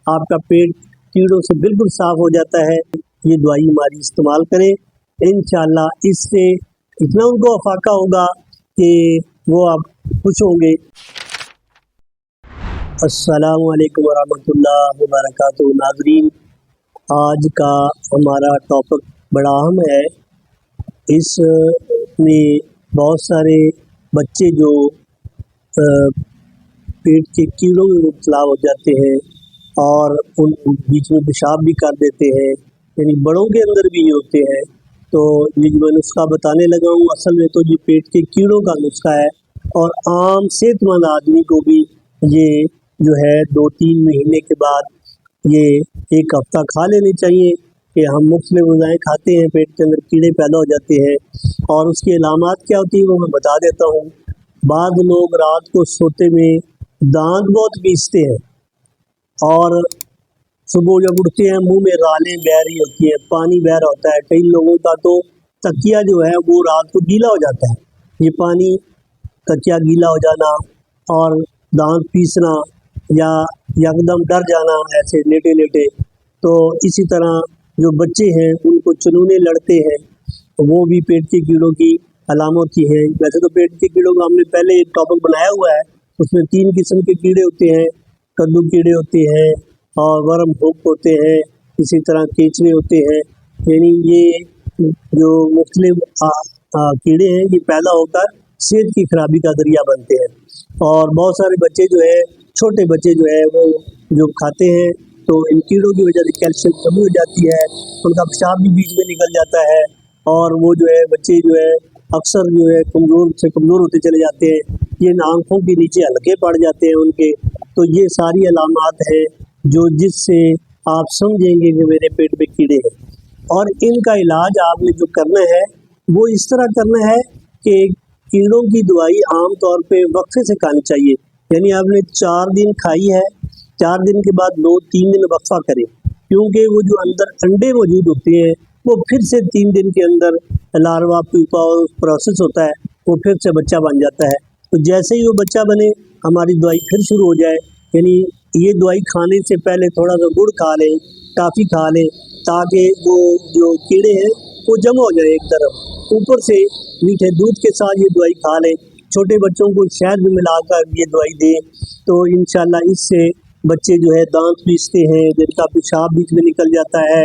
आपका पेट कीड़ों से बिल्कुल साफ हो जाता है। ये दवाई हमारी इस्तेमाल करें, इंशाल्लाह इससे इतना उनको अफाका होगा कि वो आप खुश होंगे। अस्सलामु अलैकुम वरहमतुल्लाहि वबरकातुहू। नाज़रीन, आज का हमारा टॉपिक बड़ा अहम है। इसमें बहुत सारे बच्चे जो पेट के कीड़ों में मुब्तला हो जाते हैं और उन बीच में पेशाब भी कर देते हैं, यानी बड़ों के अंदर भी ये होते हैं। तो ये जो मैं नुस्खा बताने लगा हूँ, असल में तो ये पेट के कीड़ों का नुस्खा है और आम सेहतमंद आदमी को भी ये जो है 2-3 महीने के बाद ये एक हफ़्ता खा लेनी चाहिए कि हम मुख्तलिफ ग़िज़ाएँ खाते हैं, पेट के अंदर कीड़े पैदा हो जाते हैं। और उसकी अलामात क्या होती है वो मैं बता देता हूँ। बाद लोग रात को सोते में दांत बहुत पीसते हैं और सुबह जब उठते हैं मुंह में रालें बह रही होती हैं, पानी बह रहा होता है। कई लोगों का तो तकिया जो है वो रात को गीला हो जाता है। ये पानी, तकिया गीला हो जाना और दांत पीसना या यकदम डर जाना ऐसे लेटे लेटे। तो इसी तरह जो बच्चे हैं उनको चुनूने लड़ते हैं, वो भी पेट के कीड़ों की अलामत ही है। वैसे तो पेट के कीड़ों का हमने पहले एक टॉपिक बनाया हुआ है, उसमें 3 किस्म के कीड़े होते हैं। कद्दू कीड़े होते हैं और वर्म हुक होते हैं, इसी तरह केचुए होते हैं। यानी ये जो मुख्तलिफ कीड़े हैं ये पैदा होकर सेहत की खराबी का ज़रिया बनते हैं। और बहुत सारे बच्चे जो है, छोटे बच्चे जो है वो जो खाते हैं तो इन कीड़ों की वजह से कैल्शियम कमी हो जाती है, उनका पेशाब भी बीच में निकल जाता है और वो जो है बच्चे जो है अक्सर जो है कमज़ोर से कमज़ोर होते चले जाते हैं। ये आँखों के नीचे हल्के पड़ जाते हैं उनके। तो ये सारी अलामात हैं जो जिससे आप समझेंगे कि मेरे पेट में कीड़े हैं। और इनका इलाज आपने जो करना है वो इस तरह करना है कि कीड़ों की दवाई आम तौर पे वक्फे से खानी चाहिए। यानी आपने 4 दिन खाई है, 4 दिन के बाद 2-3 दिन वक्फा करें, क्योंकि वो जो अंदर अंडे मौजूद होते हैं वो फिर से 3 दिन के अंदर लार्वा प्यूपा प्रोसेस होता है, वो फिर से बच्चा बन जाता है। तो जैसे ही वो बच्चा बने हमारी दवाई फिर शुरू हो जाए। यानी ये दवाई खाने से पहले थोड़ा सा गुड़ खा लें, टॉफ़ी खा लें, ताकि वो जो कीड़े हैं वो जमा हो जाए एक तरफ। ऊपर से मीठे दूध के साथ ये दवाई खा लें। छोटे बच्चों को शहद में मिलाकर ये दवाई दें तो इंशाल्लाह इससे बच्चे जो है दांत पीसते हैं, जिनका पेशाब बीच में निकल जाता है।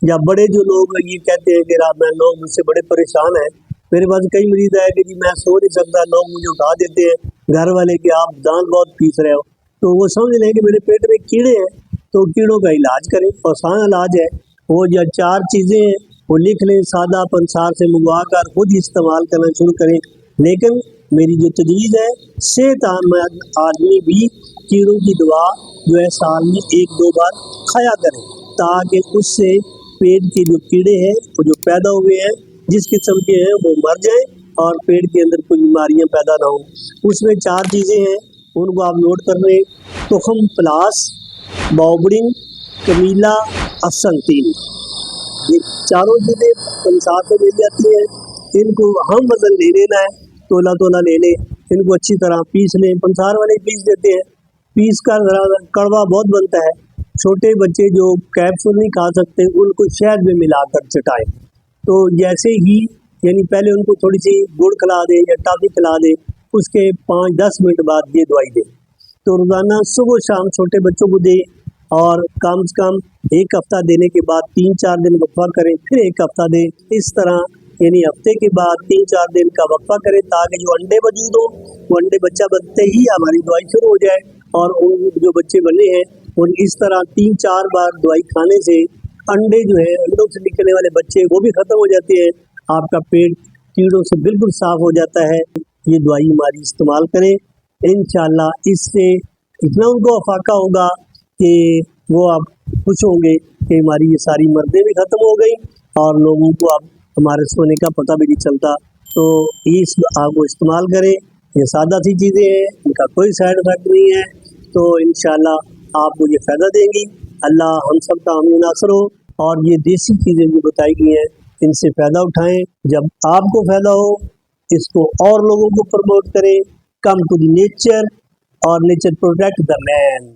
या बड़े जो लोग ये कहते हैं कि लोग मुझसे बड़े परेशान हैं, मेरे पास कई मरीज आए कि जी मैं सो नहीं सकता, लोग मुझे उठा देते हैं घर वाले कि आप दांत बहुत पीस रहे हो। तो वो समझ लें कि मेरे पेट में कीड़े हैं, तो कीड़ों का इलाज करें। आसान इलाज है, वो जो 4 चीज़ें हैं वो लिख लें, सादा पंसार से मंगवा कर खुद इस्तेमाल करना शुरू करें। लेकिन मेरी जो तजवीज़ है, सेहतमंद आदमी भी कीड़ों की दवा जो है साल में 1-2 बार खाया करें, ताकि उससे पेट के जो कीड़े हैं वो जो पैदा हुए हैं जिस किस्म के हैं वो मर जाएं और पेट के अंदर कोई बीमारियां पैदा ना हो। उसमें 4 चीज़ें हैं, उनको आप नोट कर लें। तुखम प्लास, बाउबरिंग, कमीला, असंतीन, ये चारों चीज़ें पंसार से मिल जाती हैं। इनको हम वजन ले लेना है, तोला तोला ले लें, इनको अच्छी तरह पीस लें। पंसार वाले पीस देते हैं, पीस कर ज़रा कड़वा बहुत बनता है। छोटे बच्चे जो कैप्सूल नहीं खा सकते उनको शहद में मिलाकर चटाएं। तो जैसे ही यानी पहले उनको थोड़ी सी गुड़ खिला दें या टॉफ़ी खिला दें, उसके 5-10 मिनट बाद ये दवाई दें। तो रोज़ाना सुबह शाम छोटे बच्चों को दें और कम से कम 1 हफ़्ता देने के बाद 3-4 दिन वक्फा करें, फिर 1 हफ़्ता दें। इस तरह यानी हफ्ते के बाद 3-4 दिन का वक्फा करें, ताकि जो अंडे मौजूद हो वो अंडे बच्चा बनते ही हमारी दवाई शुरू हो जाए और उन जो बच्चे बने हैं उन इस तरह 3-4 बार दवाई खाने से अंडे जो है, अंडों से निकलने वाले बच्चे वो भी ख़त्म हो जाते हैं। आपका पेट कीड़ों से बिल्कुल साफ़ हो जाता है। ये दवाई हमारी इस्तेमाल करें, इंशाल्लाह इससे इतना उनको अफाका होगा कि वो आप खुश होंगे कि हमारी ये सारी मर्दें भी ख़त्म हो गई और लोगों को अब हमारे सोने का पता भी नहीं चलता। तो इस आपको इस्तेमाल करें, ये सादा सी चीज़ें हैं, इनका कोई साइड इफ़ेक्ट नहीं है। तो इंशाल्लाह आपको ये फ़ायदा देंगी। अल्लाह हम सब का हामी नासर हो और ये देसी चीज़ें जो बताई गई हैं इनसे फ़ायदा उठाएं। जब आपको फ़ायदा हो इसको और लोगों को प्रमोट करें। कम टू द नेचर और नेचर प्रोटेक्ट द मैन।